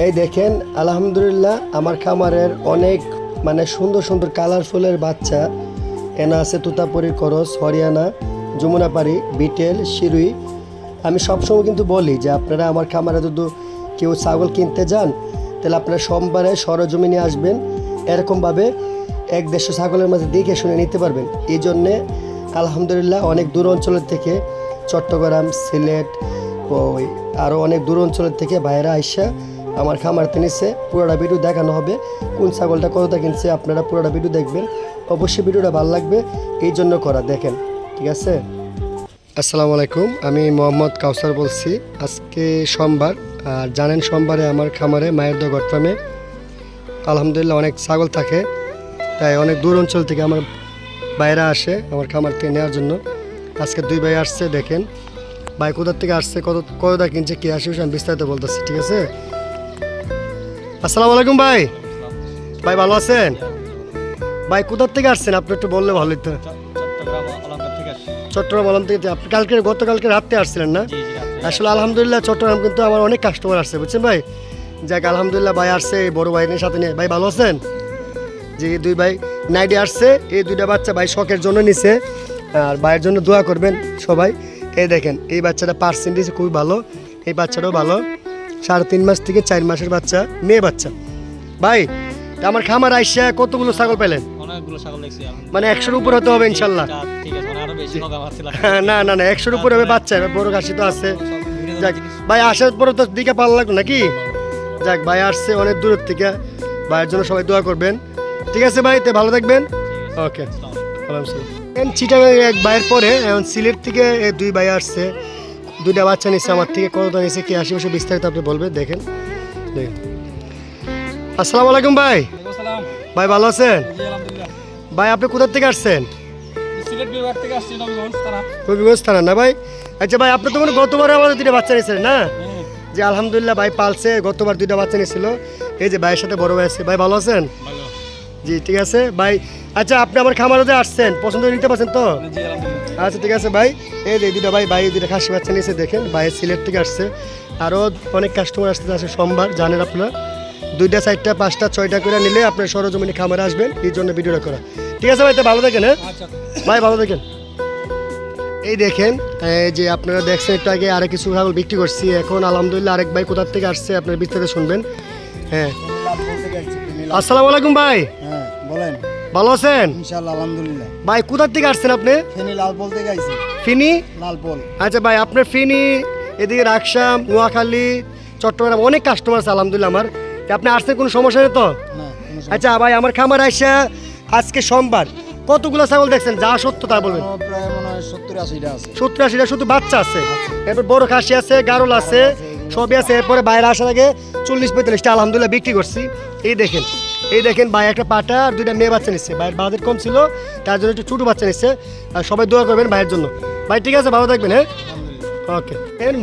এই দেখেন আলহামদুলিল্লাহ আমার খামারের অনেক মানে সুন্দর সুন্দর কালারফুলের বাচ্চা এনা আছে তুতাপুরি করস হরিয়ানা যমুনাপাড়ি বিটেল শিরুই। আমি সবসময় কিন্তু বলি যে আপনারা আমার খামারে যদি কেউ ছাগল কিনতে যান তাহলে আপনারা সোমবারে সরজমিনে আসবেন, এরকমভাবে এক দেড়শো ছাগলের মাঝে দেখে শুনে নিতে পারবেন। এই জন্যে আলহামদুলিল্লাহ অনেক দূর অঞ্চলের থেকে চট্টগ্রাম সিলেট ওই আরও অনেক দূর অঞ্চলের থেকে ভাইয়েরা আইসা আমার খামারতে নিচ্ছে। পুরোটা ভিডিও দেখানো হবে কোন ছাগলটা কতটা কিনছে, আপনারা পুরোটা ভিডিও দেখবেন। অবশ্যই ভিডিওটা ভালো লাগবে এই জন্য করা, দেখেন ঠিক আছে। আসসালামু আলাইকুম, আমি মোহাম্মদ কাউসার বলছি। আজকে সোমবার, আর জানেন সোমবারে আমার খামারে মায়ের দোয়া ফার্মে আলহামদুলিল্লাহ অনেক ছাগল থাকে, তাই অনেক দূর অঞ্চল থেকে আমার বাইরে আসে আমার খামার থেকে নেওয়ার জন্য। আজকে দুই ভাই আসছে, দেখেন ভাই কোথার থেকে আসছে, কতটা কিনছে, কে আসে আমি বিস্তারিত বলতেছি, ঠিক আছে। আসসালামু আলাইকুম ভাই, ভাই ভালো আছেন? ভাই কোথার থেকে আসছেন আপনি একটু বললে ভালো হতো। চট্টগ্রাম আলম থেকে আপনি গতকালকে রাত্রে আসছিলেন না? আসলে আলহামদুলিল্লাহ চট্টগ্রাম কিন্তু আমার অনেক কাস্টমার আসছে, বুঝছেন ভাই। যাক আলহামদুলিল্লাহ ভাই আসছে এই বড় ভাইয়ের সাথে নিয়ে। ভাই ভালো আছেন? যে দুই ভাই নাইডে আসছে, এই দুইটা বাচ্চা ভাই শখের জন্য নিছে, আর ভাইয়ের জন্য দোয়া করবেন সবাই। এই দেখেন এই বাচ্চাটা পার্সেন্টেজ খুবই ভালো, এই বাচ্চাটাও ভালো, 3.5 মাস থেকে 4 মাসের বাচ্চা, মেয়ে বাচ্চা। ভাই আমার খামার আইসা কতগুলো ছাগল পেলেন? অনেকগুলো ছাগল দেখছি মানে 100-এর উপর হতে হবে ইনশাল্লাহ। ঠিক আছে, মানে আরো বেশি হোক আমার ছিল। না না না 100-এর উপর হবে বাচ্চা, বড় কাশি তো আছে। যাক ভাই আসার পরে তো দিকে ভালো লাগলো নাকি? যাক ভাই আসছে অনেক দূরের থেকে, ভাইয়ের জন্য সবাই দোয়া করবেন, ঠিক আছে ভাই? তো ভালো থাকবেন, ওকে। চিটাগাং এক ভাইয়ের পরে এখন সিলেট থেকে দুই ভাই আসছে, দুইটা বাচ্চা নিচ্ছে আমার থেকে। কতটা নিচ্ছে কি আশেপাশে বিস্তারিত আপনি বলবেন, দেখেন দেখেন। আসসালামু আলাইকুম ভাই, ভাই ভালো আছেন? ভাই আপনি কোথা থেকে আসছেন? সিলেট বিভাগ থেকে আসছি, নবীগঞ্জ থানা। নবীগঞ্জ থানা না ভাই? আচ্ছা ভাই আপনি তো মানে গতবার আমাদের দুইটা বাচ্চা নিয়েছিলেন না? যে আলহামদুলিল্লাহ ভাই পালছে, গতবার দুইটা বাচ্চা নিয়েছিল। এই যে ভাইয়ের সাথে বড় ভাই আছে। ভাই ভালো আছেন? জি ঠিক আছে ভাই। আচ্ছা আপনি আমার খামারে যে আসছেন পছন্দ নিতে পারছেন তো? আচ্ছা ঠিক আছে ভাই। এই যে দুইটা ভাই দুইটা খাসি বাচ্চা নিয়েছে, দেখেন ভাই সিলেট থেকে আসছে। আরও অনেক কাস্টমার আসতে আছে সোমবার, জানেন আপনারা। 2টা 4টা 5টা 6টা করে নিলে আপনার সরজমিনে খামারে আসবেন, এই জন্য ভিডিওটা করা, ঠিক আছে ভাই? তো ভালো থাকেন। হ্যাঁ ভাই ভালো থাকেন। এই দেখেন এই যে আপনারা দেখছেন একটু আগে আরেক কিছু ছাগল বিক্রি করছি। এখন আলহামদুলিল্লাহ আরেক ভাই কোথার থেকে আসছে আপনারা বিস্তারিত শুনবেন। হ্যাঁ আসসালামু আলাইকুম ভাই, হ্যাঁ বলেন। ভালো আছেন? ইনশাআল্লাহ আলহামদুলিল্লাহ। ভাই কোথার থেকে আসছেন আপনি? ফেনী লালপোল থেকে আইছি। ফেনী লালপোল। আচ্ছা ভাই আপনার ফেনী এদিকে রাকসাম নোয়াখালী চট্টগ্রাম অনেক কাস্টমার আছে আলহামদুলিল্লাহ আমার। আপনি আসছেন কোনো সমস্যা নেই তো? না আচ্ছা ভাই আমার খামার আইসা আজকে সোমবার কতগুলো ছাগল দেখছেন, যা সত্য তা বলবেন? প্রায় মনে হয় 70-80টা আছে। 70-80টা শুধু বাচ্চা আছে, এরপর বড় খাসি আছে, গারল আছে, সবই আছে। এরপরে বাইরে আসার আগে 40-45টা আলহামদুলিল্লাহ বিক্রি করছি। এই দেখেন ভাই একটা পাটা আর 2টা মেয়ে বাচ্চা নিচ্ছে। ভাইয়ের বাজেট কম ছিল তার জন্য একটু ছোটো বাচ্চা নিচ্ছে, আর সবাই দোয়া করবেন ভাইয়ের জন্য। ভাই ঠিক আছে, ভালো থাকবেন। হ্যাঁ ওকে।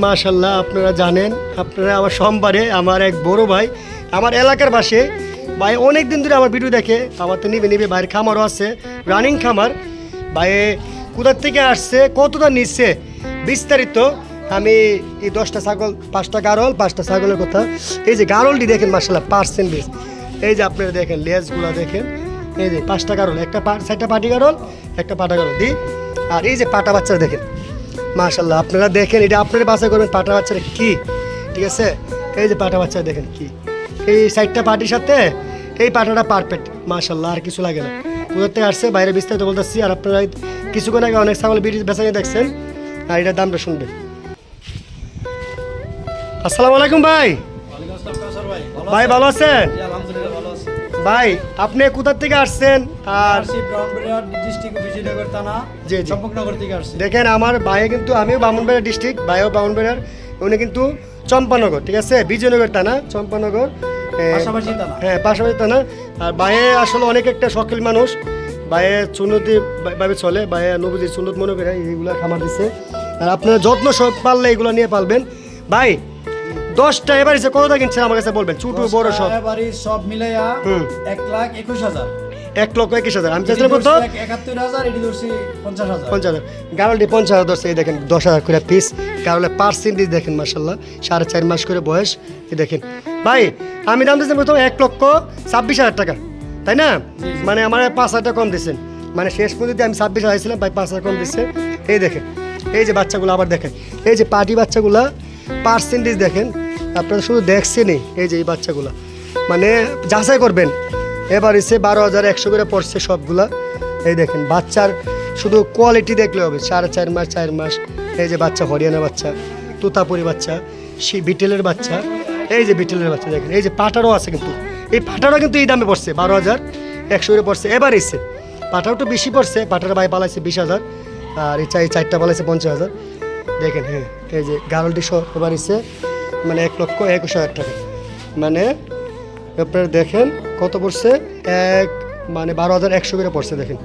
মাশাল্লাহ আপনারা জানেন, আপনারা আমার সোমবারে আমার এক বড় ভাই আমার এলাকার পাশে ভাই অনেক দিন ধরে আমার ভিডিও দেখে, আমার তো নিবে ভাইয়ের খামারও আছে, রানিং খামার। ভাই কোথার থেকে আসছে, কতটা নিচ্ছে বিস্তারিত আমি এই 10টা ছাগল 5টা গারল 5টা ছাগলের কথা। এই যে গারলটি দেখেন মাশাল্লাহ পার্সেন্টেজ, এই যে আপনারা দেখেন লেজগুলো দেখেন, এই যে 5টা গারল, একটা 4টা পাটি গারল, একটা পাটা গারল দিই। আর এই যে পাটা বাচ্চা দেখেন মাশাল্লাহ, আপনারা দেখেন এটা আপনারা বাছাই করবেন পাটা বাচ্চাটা কি, ঠিক আছে। এই যে পাটা বাচ্চা দেখেন কি, এই 4টা পাটির সাথে এই পাটাটা পারফেক্ট মাশাল্লাহ, আর কিছু লাগে না। কোথার থেকে আসছে বাইরে বিস্তারিত বলতেছি, আর আপনারা কিছুক্ষণ আগে অনেক ছাগল বেচা নিয়ে দেখছেন, আর এটার দামটা শুনবেন। আসসালামু আলাইকুম ভাই, ভাই ভালো আছেন? ভাই আপনি কোথার থেকে আসছেন? আর দেখেন আমার ভাই কিন্তু, আমিও বামুনবাড়িয়া ডিস্ট্রিক্ট, ভাইও বামুনবাড়িয়ার, উনি কিন্তু চম্পানগর, ঠিক আছে, বিজয়নগর থানা, চম্পানগর, হ্যাঁ পাশাপাশি থানা। আর ভাইয়ে আসলে অনেক একটা শখিল মানুষ, ভাইয়ে সুন্নতি ভাবে চলে, ভাইয়ে নবীজির সুন্নত মনে করে এইগুলো খামার দিচ্ছে। আর আপনার যত্ন সব পারলে এগুলো নিয়ে পালবেন। ভাই 10টা এবারে কতটা কিনছেন আমার কাছে বলবেন, ছোট বড় সব? এবারে সব মিলাইয়া 1,21,000। 1,21,000 আমি চাইছিলাম কত? 71,000, এটি ধরছি 50,000। 50,000 গারলটি 50,000 ধরছে। এই দেখেন 10,000 করে পিস গারলের পার্সেন্টেজ দেখেন মাশাল্লাহ, 4.5 মাস করে বয়স। এই দেখেন ভাই আমি দাম দিয়েছেন প্রথম 1,26,000 টাকা, তাই না? মানে আমার 5,000 টাকা কম দিচ্ছেন, মানে শেষ পর্যন্ত আমি 26,000 ছিলাম, ভাই 5,000 কম দিচ্ছে। এই দেখেন এই যে বাচ্চাগুলো আবার দেখেন, এই যে পার্টি বাচ্চাগুলা পার্সেন্টেজ দেখেন, আপনারা শুধু দেখছেনই। এই যে এই বাচ্চাগুলা মানে যাচাই করবেন, এবার এসে 12,100 করে পড়ছে সবগুলা। এই দেখেন বাচ্চার শুধু কোয়ালিটি দেখলে হবে, 4.5 মাস 4 মাস। এই যে বাচ্চা হরিয়ানা বাচ্চা, তোতাপুরি বাচ্চা, বিটেলের বাচ্চা, এই যে বিটেলের বাচ্চা দেখেন, এই যে পাটারও আছে, কিন্তু এই পাটারও কিন্তু এই দামে পড়ছে 12,100 করে পড়ছে। এবার এসে পাটাও একটু বেশি পড়ছে, পাটার ভাই পালাইছে 20,000, আর এই 4টা পালাইছে 50,000। দেখেন হ্যাঁ, এই যে গারলটি সহ এবার এসে মানে 1,21,000 টাকা, মানে আপনারা দেখেন কত পড়ছে, মানে 12,100 করে পড়ছে দেখেন।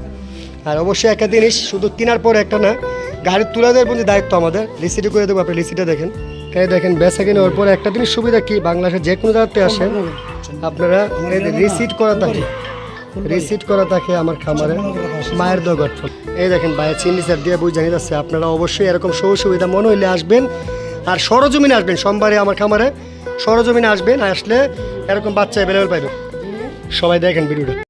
আর অবশ্যই একটা জিনিস, শুধু কেনার পর একটা না, গাড়ি তুলে দেওয়ার প্রতি দায়িত্ব আমাদের, রিসিট করে দেবো। আপনি রিসিটটা দেখেন, এই দেখেন বেচা কিনে ওর পর একটা জিনিস সুবিধা কি, বাংলাদেশের যে কোনো জায়গাতে আসেন আপনারা রিসিট করা থাকে, রিসিট করা থাকে আমার খামারে মায়ের দোগট। এই দেখেন বাইরে চিনি স্যার দিয়ে বুঝ জানিয়ে যাচ্ছে, আপনারা অবশ্যই এরকম সুবিধা মনে হইলে আসবেন, আর সরজমিনে আসবেন সোমবারে আমার খামারে, সরজমিনে আসবেন, আসলে এরকম বাচ্চা অ্যাভেলেবেল পাইবেন। সবাই দেখেন ভিডিওটা।